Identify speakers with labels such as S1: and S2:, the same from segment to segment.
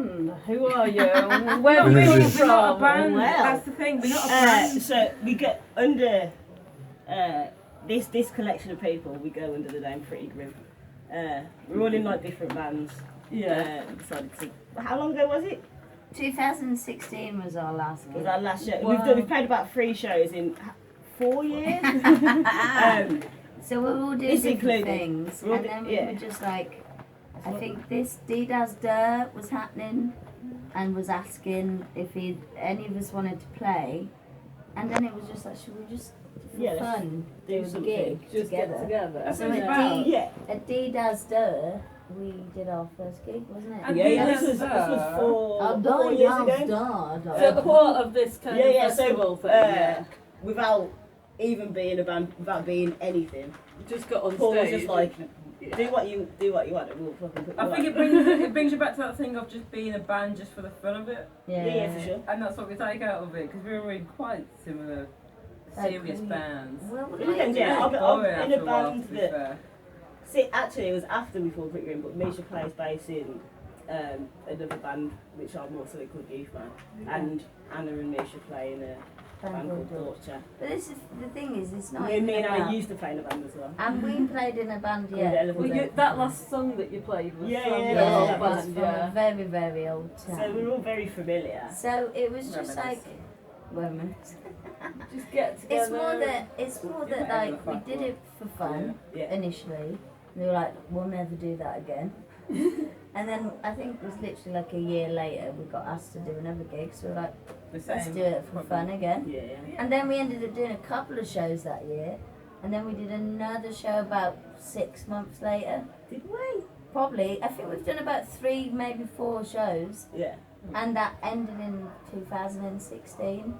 S1: band? Who are you? Where are you
S2: We're
S1: from?
S3: not a band.
S4: Well,
S3: That's the thing. We're not a band.
S4: So we get under this collection of people. We go under the name Pretty Grim. We're all in like different bands.
S1: Yeah.
S4: Decided to. How long ago was it?
S2: 2016 was our last
S4: It
S2: gig.
S4: was our last show.
S1: Wow.
S4: We've played about 3 shows in 4 years.
S2: So we were all doing
S4: This
S2: different
S4: included.
S2: things,
S4: We're all
S2: and then we
S4: yeah.
S2: were just like, I think this D-Daz Dirt was happening, and was asking if any of us wanted to play, and then it was just like, should we just for
S4: Yeah, let's
S2: fun
S4: do
S2: do a
S4: something.
S2: gig
S1: Just
S2: together?
S1: get together.
S2: So
S4: Yeah.
S2: at D-Daz Dirt, we did our first gig, wasn't it?
S3: And
S4: Yeah,
S3: Digbeth
S4: this was 4 years ago.
S1: So part of this kind of festival
S4: so,
S1: thing, yeah.
S4: without even being a band, without being anything,
S1: Just got on
S4: Paul was
S1: stage.
S4: just like, do what you want, and we'll fucking put you
S3: I think
S4: out.
S3: it brings you back to that thing of just being a band just for the fun of it,
S4: Yeah, for sure.
S3: and that's what we take out of it because we were in quite similar serious bands.
S2: Well,
S4: It depends, yeah. I'm
S3: Boring
S4: in
S3: after
S4: a
S3: while,
S4: band
S3: to be
S4: that.
S3: fair.
S4: See, actually, it was after we formed Pretty Green, but Misha plays bass in another band which I'm also called Youth Man, and Anna and Misha play in a band called Torture.
S2: But this is the thing is, it's not
S4: Me
S2: even
S4: and Anna
S2: about.
S4: used to play in a band as well.
S2: And we played in a band,
S4: Called
S2: yeah.
S4: Elephant
S1: Well,
S4: Dead.
S1: that last song that you played was
S4: Yeah,
S1: from
S4: yeah,
S1: your
S4: yeah.
S1: old
S2: Yeah, it was
S1: band,
S2: from
S1: yeah.
S2: a very, very old
S4: So
S2: time.
S4: we're all very familiar.
S2: So it was just like,
S3: Reminiscence.
S1: Just get together.
S2: it's more
S3: Yeah,
S2: that
S3: whatever
S2: like
S3: the
S2: we
S3: fuck
S2: did it for fun
S4: Yeah.
S2: initially. We were like, we'll never do that again. And then I think it was literally like a year later we got asked to do another gig, so we were like, let's do it for fun again.
S4: Yeah, yeah.
S2: And then we ended up doing a couple of shows that year, and then we did another show about 6 months later.
S4: Did we?
S2: Probably, I think we've done about 3, maybe 4 shows,
S4: Yeah.
S2: and that ended in 2016.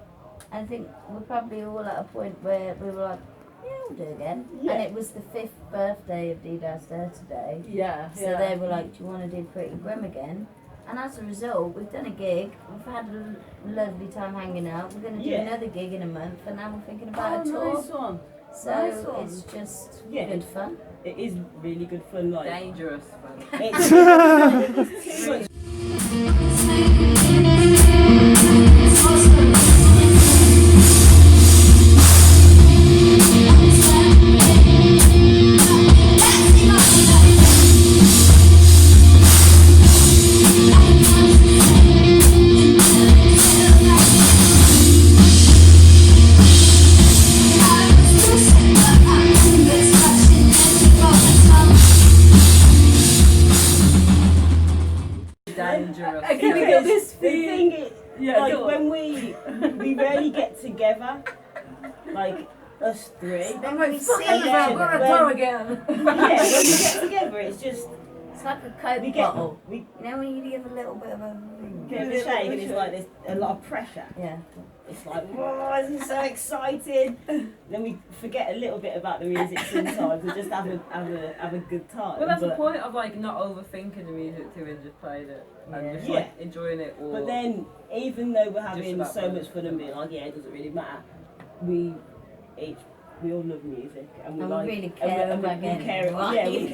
S2: I think we're probably all at a point where we were like, yeah, we'll do it again.
S4: Yeah.
S2: And it was the 5th birthday of D-Daz There today.
S1: Yeah,
S2: So
S1: yeah.
S2: they were like, do you want to do Pretty Grim again? And as a result, we've done a gig, we've had a lovely time hanging out, we're going to do
S4: Yeah.
S2: another gig in a month, and now we're thinking about
S1: Oh,
S2: a tour.
S1: nice one.
S2: So
S1: nice one.
S2: it's just
S4: Yeah.
S2: good fun.
S4: It is really good fun. Like,
S3: Dangerous, but
S4: it's too much.
S3: dangerous.
S1: I can get this
S4: The
S1: feeling.
S4: thing is,
S1: Yeah,
S4: like
S1: go on.
S4: when we rarely get together, like us 3.
S2: Then when we see
S4: And
S2: each
S4: then
S2: other,
S4: when-
S1: Go again.
S4: Yeah, when we get together, it's just
S2: it's like a Coke
S4: we get
S2: bottle.
S4: we
S2: You know when you give a little bit of a...
S4: give it a shake and it's like there's a lot of pressure.
S2: Yeah.
S4: It's like, whoa, this is so exciting. Then we forget a little bit about the music sometimes and just have a good time.
S3: Well, that's the
S4: But-
S3: point of like not overthinking the music too and just playing it and just
S4: Yeah.
S3: like enjoying it all.
S4: But then, even though we're having
S3: about
S4: so
S3: fun.
S4: much fun and being like, yeah, it doesn't really matter, we all love music and we
S2: And we
S4: like
S2: really care about
S4: we
S2: getting
S4: care,
S2: it right.
S4: yeah, we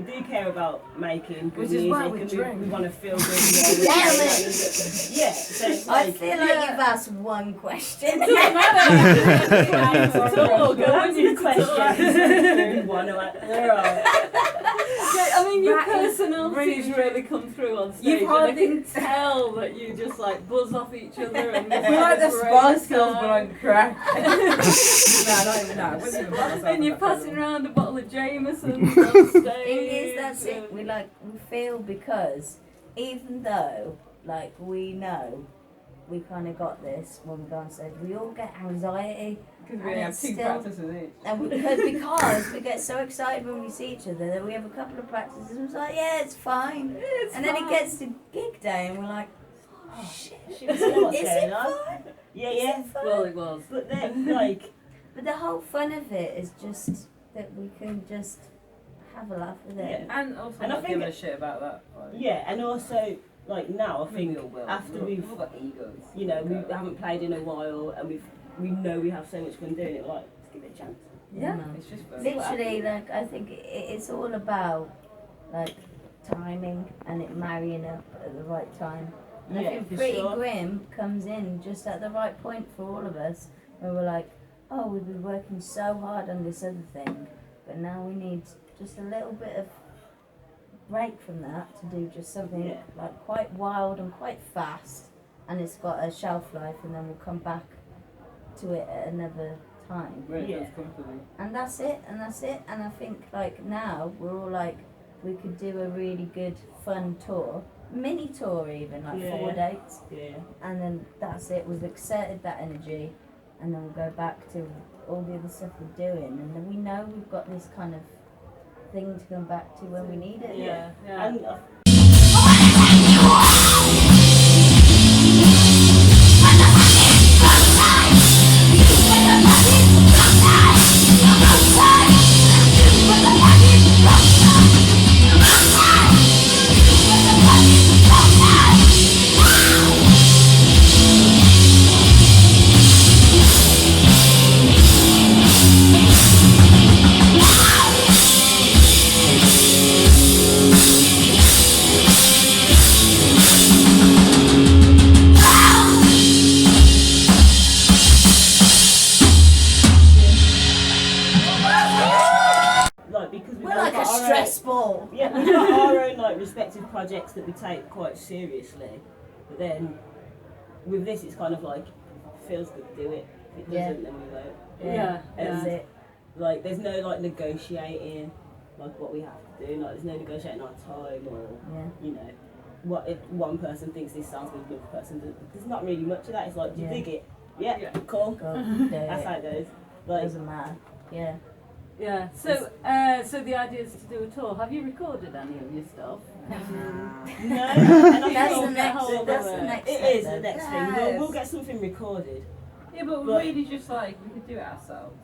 S4: do care about making good
S1: Which is
S4: music
S1: why we
S4: and
S1: drink.
S4: we want to feel good. while we're
S2: Damn
S4: doing
S2: it.
S4: it. Yeah, so it's
S2: I
S4: like,
S2: feel like you've asked one question.
S4: go on to the question. One,
S1: I mean, your
S3: That is
S1: personalities
S3: really
S1: really come through on stage.
S3: You've
S1: and I
S3: hardly-
S1: can tell that you just like buzz off each other. And
S3: we like the Spice Girls, but I'm crack.
S1: And you're passing around a bottle of Jameson on stage.
S2: Thing is, that's it. We feel because even though we know we kind of got this when we go on stage, we all get anxiety.
S3: Because we
S2: And
S3: have
S2: it's
S3: 2
S2: still-
S3: practices each.
S2: And because we get so excited when we see each other that we have a couple of practices and it's like, yeah, it's fine. And then it gets to gig day and we're like, oh shit,
S4: she was like, what's
S2: is
S4: going
S2: it
S4: on?
S2: fun?
S4: Yeah,
S2: Is
S4: yeah.
S2: it fun?
S1: Well, it was.
S4: But then, like,
S2: But the whole fun of it is just that we can just have a laugh with it.
S4: Yeah.
S3: And also
S4: And I
S3: not
S4: think
S3: giving a shit about that. Like,
S4: yeah, and also, like, now I think
S3: will.
S4: after we've,
S3: got egos.
S4: you know, we haven't played in a while and we know we have so much fun doing it, like, let's give it a chance.
S3: Yeah,
S2: No.
S3: it's just fun.
S2: Literally, I think it's all about, timing and it marrying up at the right time. And
S4: Yeah,
S2: I think
S4: for
S2: Pretty
S4: sure.
S2: Grim comes in just at the right point for all of us, where we're like, oh, we've been working so hard on this other thing, but now we need just a little bit of break from that to do just something
S4: Yeah.
S2: like quite wild and quite fast, and it's got a shelf life, and then we'll come back to it at another time.
S3: Where it
S4: Yeah.
S3: does comfortably.
S2: And that's it. And I think like now we're all like, we could do a really good fun tour, mini tour even, like 4
S4: Yeah.
S2: dates,
S4: Yeah.
S2: and then that's it. We've exerted that energy, and then we'll go back to all the other stuff we're doing, and then we know we've got this kind of thing to come back to when we need it.
S4: Yeah.
S1: Yeah.
S4: And like because we've
S2: We're
S4: all
S2: like a
S4: got our own-
S2: stress ball.
S4: Yeah, we've got our own like respective projects that we take quite seriously, but then with this it's kind of like feels good to do it. If it
S2: Yeah.
S4: doesn't, then we won't.
S1: Yeah.
S2: That's
S4: Yeah.
S2: it.
S4: Like there's no like negotiating like what we have to do. Like there's no negotiating our time or
S2: Yeah.
S4: you know what if one person thinks this sounds good, the other person doesn't. There's not really much of that. It's like do you
S2: Yeah.
S4: dig it? Yeah,
S3: Yeah.
S4: cool.
S2: Go do
S4: That's
S2: it.
S4: how it goes. Like
S2: Doesn't matter. Yeah.
S1: Yeah. So, so the idea is to do a tour. Have you recorded any of your stuff?
S4: no, and I
S2: That's
S4: feel
S2: the next.
S1: hold on
S2: That's
S1: a
S2: the
S1: minute.
S2: next.
S4: it
S2: step
S4: is the
S2: then.
S4: next thing.
S1: Yes.
S4: We'll get something recorded.
S1: Yeah, but
S4: But-
S1: really just like we could do it ourselves,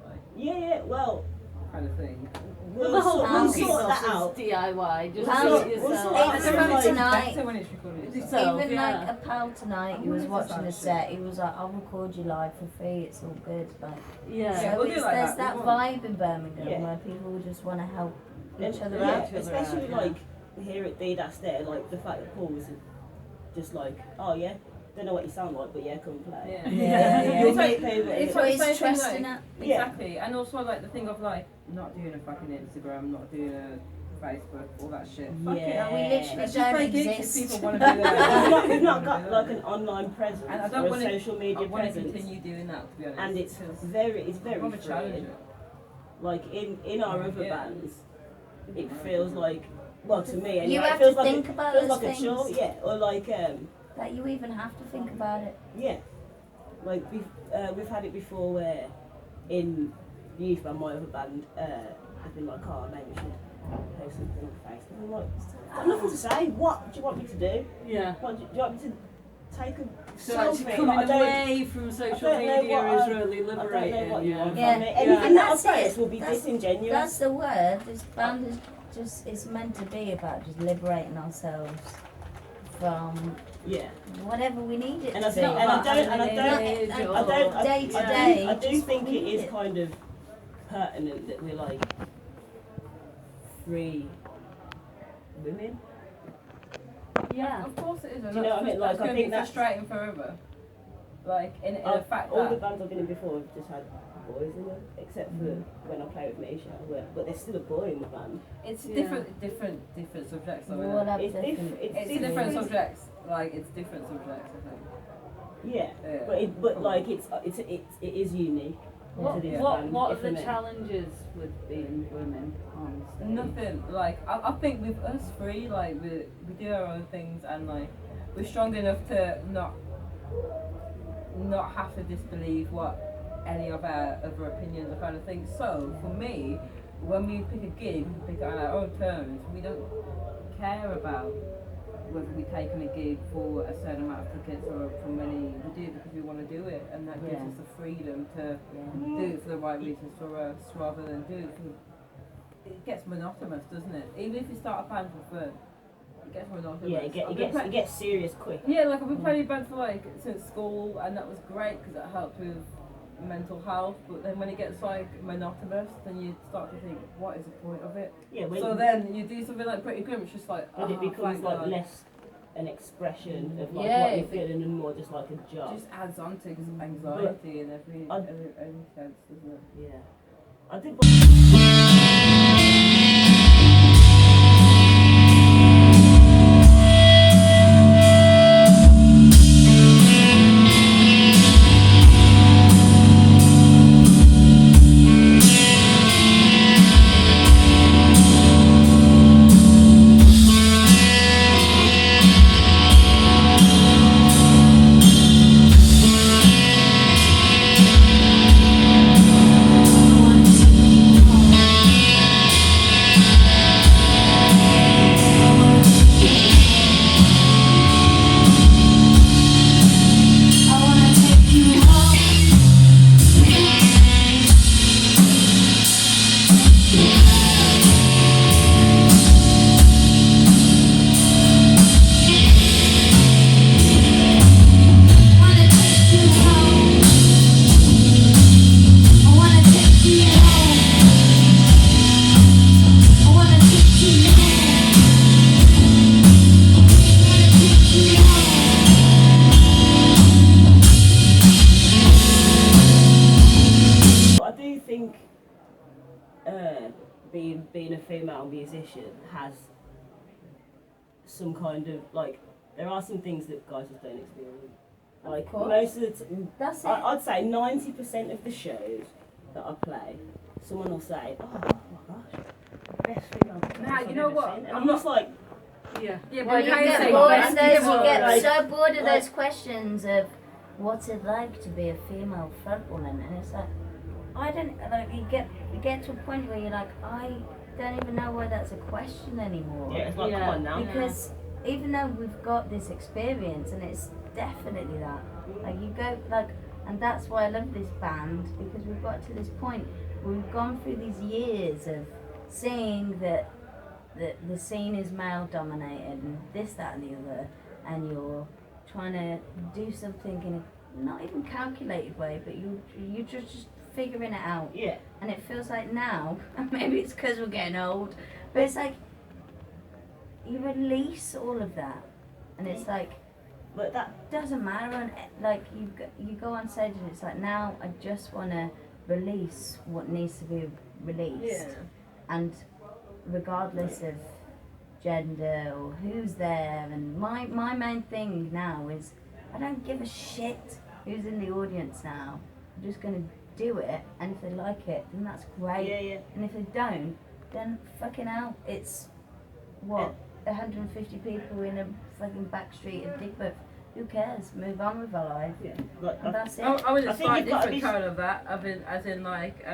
S1: like
S4: Yeah, well,
S1: kind of thing.
S4: we'll
S1: the whole
S4: sort, we'll
S2: monkey
S4: sort that out.
S1: DIY. Just
S2: We'll
S1: do
S2: sort-
S1: it
S4: we'll
S1: yourself.
S4: sort out
S2: Even
S4: some,
S2: from
S4: like,
S2: tonight.
S3: Better when it's recorded.
S1: Yourself,
S2: Even
S1: yeah.
S2: like a pal tonight, he was
S3: wanted to
S2: watching
S3: sound
S2: the
S3: shit.
S2: set. He was like, "I'll record you live for free. It's all good." Like,
S1: Yeah.
S3: Yeah,
S2: so
S3: we'll do
S2: it's,
S3: like
S2: there's
S3: that.
S2: that
S3: We
S2: vibe in Birmingham
S4: Yeah.
S2: where people just want to help
S4: And-
S2: each other
S4: yeah,
S2: out.
S4: especially
S1: yeah.
S4: like here at DDAS there, like the fact that Paul was just like, oh yeah, don't know what you sound like, but yeah, come play.
S1: Yeah.
S2: Yeah,
S4: You'll
S1: It's
S4: make
S1: like,
S4: payment.
S1: it's
S2: So
S1: like
S2: he's
S1: the same thing,
S2: trusting
S1: like,
S2: it.
S4: Yeah.
S1: exactly, and also like the thing of like not doing a fucking Instagram, not doing a Facebook, all that shit. Fuck it,
S4: Yeah.
S1: and
S2: We literally
S1: let's just
S2: don't
S1: play gigs if
S2: exist.
S1: people want to do that.
S4: We've not got like an online presence
S1: And I
S4: or
S1: don't
S4: a
S1: want to.
S4: social media
S1: I want to
S4: presence,
S1: continue doing that, to be honest.
S4: and it's
S1: because
S4: very
S1: I'd rather
S4: free.
S1: challenge it.
S4: Like in our other
S1: Yeah.
S4: bands, it feels like, well to me anyway,
S2: You
S4: it
S2: have
S4: feels
S2: to
S4: like
S2: think about
S4: feels
S2: those
S4: like a chore,
S2: things.
S4: yeah, or like
S2: That you even have to think about it.
S4: yeah, like we've had it before where in the youth band, my other band, I've been like, oh maybe we should post something on Facebook. And I'm like, I've got nothing to say. What do you want me to do?
S1: Yeah.
S4: What do you want me to take a
S1: So
S4: selfie?
S1: actually
S4: Like,
S1: coming
S4: I don't-
S1: away from social
S4: don't know
S1: media
S4: what
S1: is
S4: I-
S1: really
S4: I don't know
S1: liberating.
S4: what you
S1: Yeah.
S4: want
S2: Yeah.
S4: from me.
S2: Yeah.
S4: Anything
S2: And
S4: that I
S2: that's
S4: post
S2: it.
S4: will be
S2: That's
S4: disingenuous.
S2: That's the word. This band is just, it's meant to be about just liberating ourselves from
S4: Yeah.
S2: whatever we need it
S4: And
S2: to
S4: I
S2: be.
S4: think- and I don't- and I don't-
S1: Image
S2: I
S1: or-
S2: don't- day to
S4: I do-
S2: day,
S4: I do
S2: just
S4: think
S2: what we
S4: it
S2: need
S4: is
S2: it.
S4: kind of pertinent that we're like free women.
S1: Yeah, of course it is. And
S4: Do you know what I mean? Like,
S1: that's
S4: I
S1: going to
S4: think
S1: be
S4: that's-
S1: frustrating forever. Like, in the fact
S4: all the
S1: that.
S4: bands I've been in before have just had boys in them, except for when I play with Misha, but there's still a boy in the band.
S1: It's
S2: Yeah.
S1: different subjects. Though,
S2: We'll
S1: isn't it?
S2: have
S4: It's
S2: different
S4: it's
S1: It's
S4: different.
S1: different subjects. Like, it's different subjects, I think.
S4: Yeah,
S1: Yeah.
S4: but like it is unique.
S1: What,
S4: to this
S1: what,
S4: band,
S1: what are
S4: if
S1: the
S4: I may.
S1: challenges with being women on stage? Nothing. Like, I think with us three, like, we do our own things and, like, we're strong enough to not have to disbelieve what any of our other opinions are kind of thing. So, for me, when we pick a gig, we pick it on our own terms. We don't care about whether we're taking a gig for a certain amount of tickets or for many. We do it because we want to do it, and that gives
S2: Yeah.
S1: us the freedom to
S2: Yeah.
S1: do it for the right reasons for us, rather than do it for. It gets monotonous, doesn't it? Even if you start a band for fun, it gets monotonous.
S4: Yeah,
S1: I've been
S4: it gets serious quick.
S1: yeah, like I've been playing band for like since school, and that was great because it helped with mental health, but then when it gets like monotonous, then you start to think, what is the point of it?
S4: Yeah,
S1: So then you do something like Pretty Grim, it's just like,
S4: when it becomes
S1: thank
S4: like
S1: God.
S4: less an expression of like
S1: Yeah,
S4: what you're feeling and more just like a job.
S1: Just adds on to anxiety in every sense, doesn't it?
S4: Yeah. I think being a female musician has some kind of like there are some things that guys just don't experience. Like most of the
S2: That's it.
S4: I'd say 90% of the shows that I play, someone will say, "Oh my gosh, best female performance
S1: Nah,
S4: I've
S1: you know
S4: ever
S1: what?
S4: seen." And I'm just like,
S1: Yeah,
S2: Well,
S1: but
S2: you
S1: how
S2: get
S1: say
S2: bored
S1: that?
S2: of those. You get
S4: Like-
S2: so bored of
S4: like-
S2: those questions of what's it like to be a female frontwoman, and it's like I don't like. You get to a point where you're like, I don't even know why that's a question anymore.
S4: yeah, it's like,
S1: Yeah.
S4: come on now.
S2: Because even though we've got this experience, and it's definitely that, like you go like, and that's why I love this band, because we've got to this point where we've gone through these years of seeing that the scene is male dominated and this, that, and the other, and you're trying to do something in a not even calculated way, but you just figuring it out.
S4: Yeah.
S2: And it feels like now, and maybe it's because we're getting old, but it's like you release all of that, and it's like
S4: But that
S2: doesn't matter. And like you go on stage, and it's like now I just want to release what needs to be released, and regardless of gender or who's there. And my main thing now is I don't give a shit who's in the audience now. I'm just gonna do it, and if they like it, then that's great.
S4: yeah.
S2: And if they don't, then fucking hell, it's what 150 people in a fucking back street of Digbeth. Who cares? Move on with our life.
S4: Yeah. Like,
S2: And that's it.
S1: I would
S4: I
S1: just
S4: think
S1: like
S4: you've got to
S1: different
S4: be-
S1: tone of that. As in like,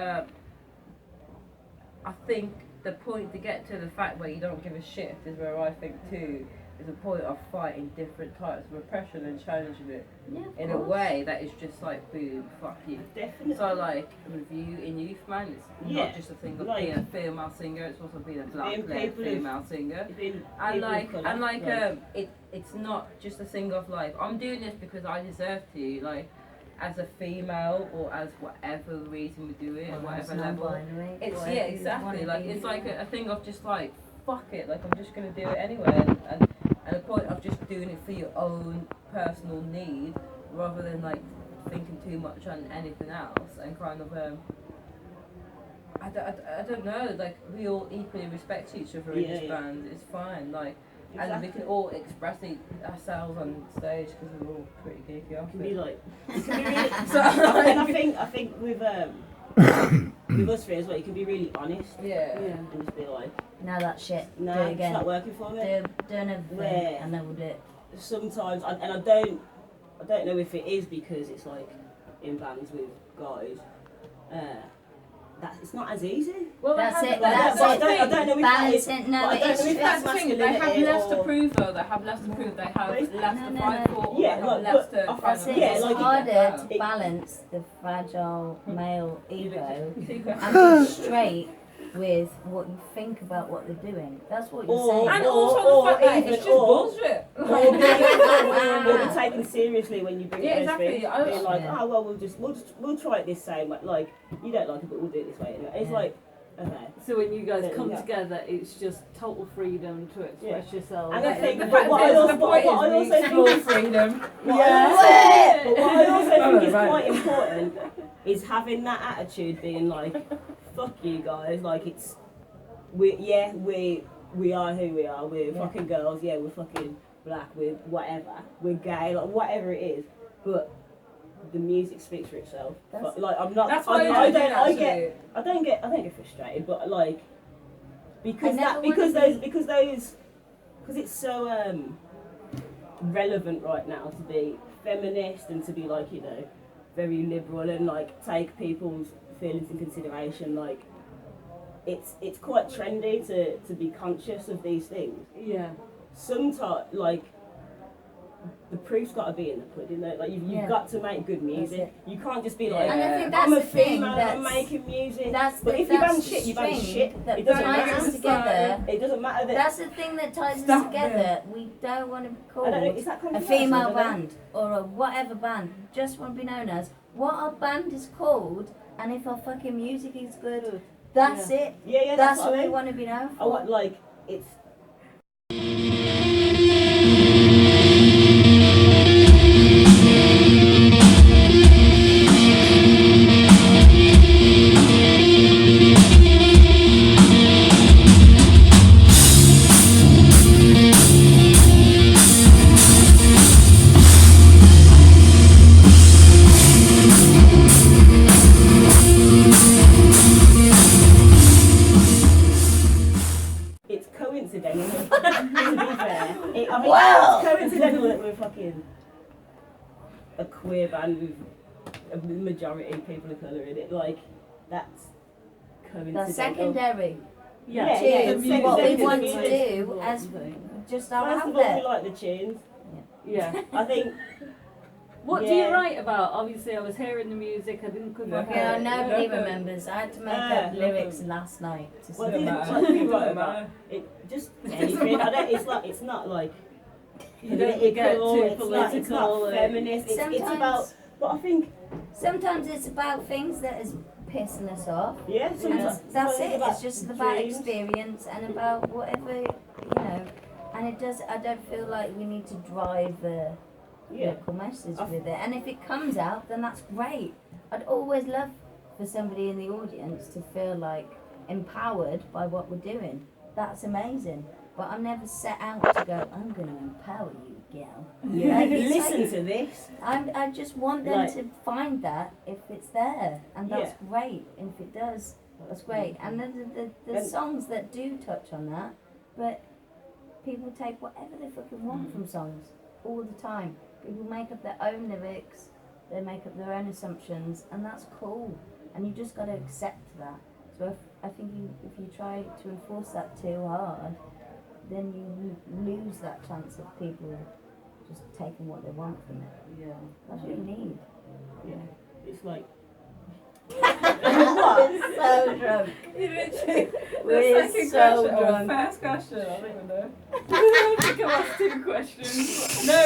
S1: I think the point to get to the fact where you don't give a shit is where I think too is a point of fighting different types of oppression and challenging it
S2: Yeah, of
S1: in a
S2: course.
S1: way that is just like boom, fuck you.
S4: Definitely.
S1: So like with you in youth, man, it's
S4: Yeah,
S1: not just a thing of
S4: like-
S1: being a female singer; it's also being a black
S4: Being
S1: led
S4: people who-
S1: female singer.
S4: Being
S1: And
S4: people of
S1: like,
S4: colour,
S1: it's not just a thing of like I'm doing this because I deserve to. Like, as a female or as whatever reason we do it, at whatever level.
S2: Non-binary,
S1: It's
S2: whatever
S1: yeah,
S2: you
S1: exactly.
S2: wanna
S1: Like
S2: be.
S1: it's like a thing of just like fuck it. Like I'm just gonna do it anyway, and a point of just doing it for your own personal need rather than like thinking too much on anything else and kind of I don't know. Like we all equally respect each other in this band. It's fine. Like. And we can all express ourselves on stage because we're all pretty geeky.
S4: It can be like, it can be really,
S1: So,
S4: and I think with us three as well, you can be really honest.
S1: Yeah.
S4: And just be like,
S2: Now that shit.
S4: no,
S2: do it
S4: it's
S2: again.
S4: not working for me.
S2: Do another thing,
S4: Where-
S2: and then we'll do it.
S4: Sometimes, I don't know if it is because it's like in bands with guys. That it's not as easy.
S1: Well,
S2: That's
S1: they have,
S2: it,
S1: that's
S2: that's
S1: the
S2: it.
S1: thing.
S4: I don't know if that is.
S2: Balancing, no,
S4: but I
S2: it
S4: don't
S2: is
S4: know if
S2: true.
S1: That's
S4: that's
S1: the thing. They have
S4: masculinity
S1: less to
S4: or-
S1: prove, though. They have less to prove. They have
S4: But it's-
S1: less
S2: no,
S1: to
S2: no,
S1: fight
S2: no.
S1: for. Or
S4: Yeah,
S1: they have
S4: like,
S1: less
S4: but
S1: to.
S4: I-
S2: That's it.
S4: Yeah,
S2: It's
S4: like-
S2: harder to
S4: it-
S2: balance the fragile male ego
S1: Secret.
S2: and be straight with what you think about what they're doing. That's what you're
S4: Or-
S2: saying.
S1: And
S4: Or
S1: also the fact that
S4: even-
S1: it's just
S4: or-
S1: bullshit.
S4: Or be taken seriously seriously when you bring
S1: Yeah,
S4: those
S1: exactly.
S4: things.
S1: I-
S4: Being like,
S2: Yeah.
S4: oh well, we'll try it this same way. Like, you don't like it, but we'll do it this way anyway. It's
S2: Yeah.
S4: like, okay.
S5: So when you guys
S4: There
S5: come
S4: you go.
S5: together, it's just total freedom to express yourselves.
S4: And I think
S1: the
S4: but
S1: fact
S4: what I
S1: is,
S4: also,
S1: the point
S4: what I
S1: is we
S4: also
S1: explore
S4: think is
S1: freedom.
S4: But what I also think is
S1: Right.
S4: quite important is having that attitude, being like, fuck you guys, like we are who we are, we're fucking girls, yeah, we're fucking black, we're whatever, we're gay, like whatever it is, but the music speaks for itself. But, like, I'm not.
S1: That's why
S4: I don't get frustrated, but like because it's so relevant right now to be feminist and to be like, you know, very liberal and like take people's feelings in consideration. Like it's quite trendy to be conscious of these things.
S5: Yeah.
S4: Sometimes, like, the proof's got to be in the pudding. Though. Like you've got to make good music. You can't just be like,
S2: And I think that's
S4: I'm a
S2: the thing,
S4: female, I'm making music. But if you ban shit, you ban shit.
S2: That
S4: It doesn't
S2: ties
S4: matter.
S2: us together.
S4: It doesn't matter that.
S2: That's the thing that ties us
S1: Stop
S2: together. We don't want to be
S4: I
S2: called
S4: don't know, is that
S2: a
S4: controversial?
S2: female
S4: I don't know.
S2: band or a whatever band. We just want to be known as what our band is called, and if our fucking music is good, that's it.
S4: Yeah,
S2: That's
S4: what
S2: what
S4: I
S2: we
S4: mean.
S2: want to be known
S4: I
S2: for.
S4: want, like, it's. It's coincidental, to be fair. It's coincidental that we're fucking a queer band with a majority of people of colour in it. Like, that's coincidental.
S2: That's secondary
S4: Yeah,
S2: to
S4: yeah,
S2: what we
S4: secondary
S2: want
S4: to
S2: to
S4: music.
S2: do as just our
S4: First of all, we
S2: outlet.
S4: like the tunes.
S5: Yeah.
S4: I think.
S5: What do you
S4: Yeah.
S5: write about? Obviously, I was hearing the music. I didn't could work
S2: Yeah,
S5: out.
S2: nobody remembers. I had to make up lyrics last night to
S4: What
S2: sing.
S4: do you write about? It just anything. I don't. It's not like.
S5: You don't get
S4: political,
S5: too
S4: it's
S5: political.
S4: not feminist. It's about. But I think.
S2: Sometimes it's about things that is pissing us off.
S4: Yeah.
S2: And
S4: Sometimes
S2: that's it.
S4: about
S2: It's just about
S4: dreams.
S2: experience and about whatever, you know. And it does. I don't feel like we need to drive a
S4: Yeah.
S2: political message with it. And if it comes out, then that's great. I'd always love for somebody in the audience to feel like empowered by what we're doing. That's amazing. But I'm never set out to go, I'm going to empower you, gal.
S4: Yeah.
S2: Like, it's
S4: Listen
S2: like-
S4: to this.
S2: I just want them
S4: Like-
S2: to find that if it's there, and that's
S4: Yeah.
S2: great. And if it does, that's great. And the
S4: And-
S2: songs that do touch on that, but people take whatever they fucking want from songs all the time. People make up their own lyrics, they make up their own assumptions, and that's cool. And you just got to accept that. So I think if you try to enforce that too hard, then you lose that chance of people just taking what they want from it.
S5: Yeah.
S2: That's what you need.
S4: Yeah. It's like.
S2: We're so drunk.
S1: You literally.
S2: We're
S1: second
S2: so
S1: question, or
S2: drunk.
S1: first question, I don't even know. I think I asked 2 questions. No.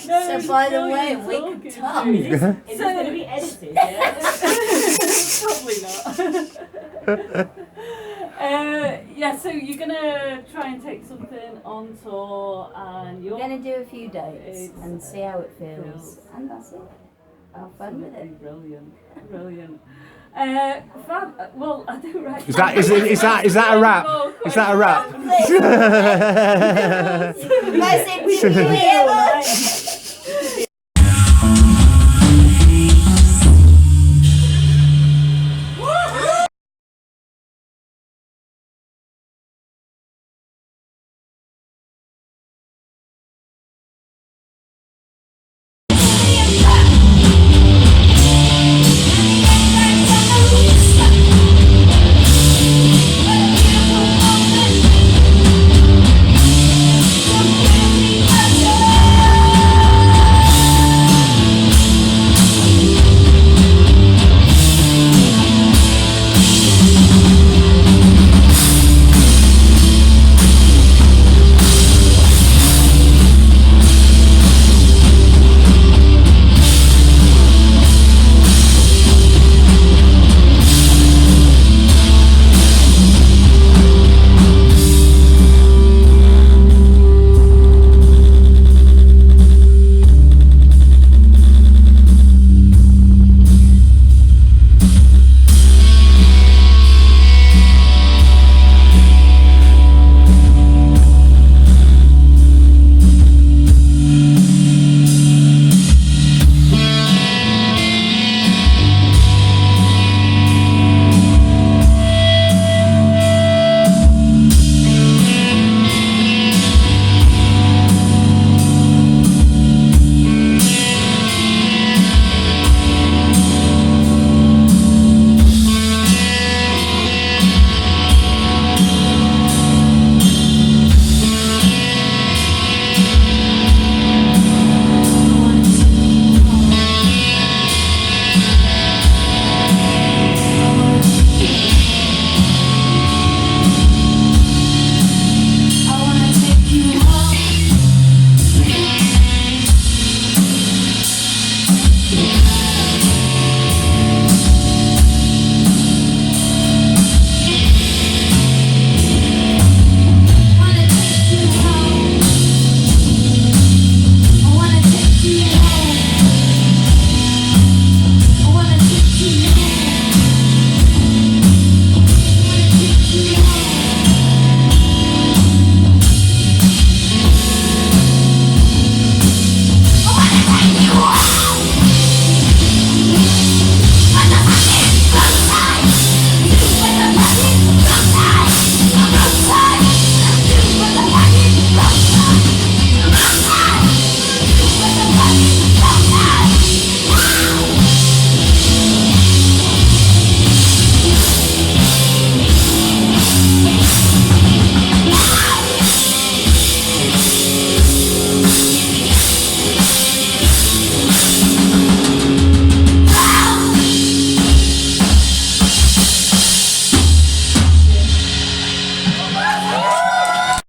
S1: No.
S2: So by the way,
S5: brilliant
S2: we
S5: talking
S2: could
S5: to
S2: talk.
S5: you.
S4: Is this going to be edited? Yeah.
S5: Probably not. Yeah, so you're gonna try and take something on tour, and
S2: We're
S5: you're
S2: gonna do a few dates
S5: It's-
S2: and see how it feels,
S5: feels-
S2: and that's it. Have fun with it.
S5: brilliant, brilliant. Fab. Well, I do right.
S6: Is that a rap? Is that a rap?
S2: Message to the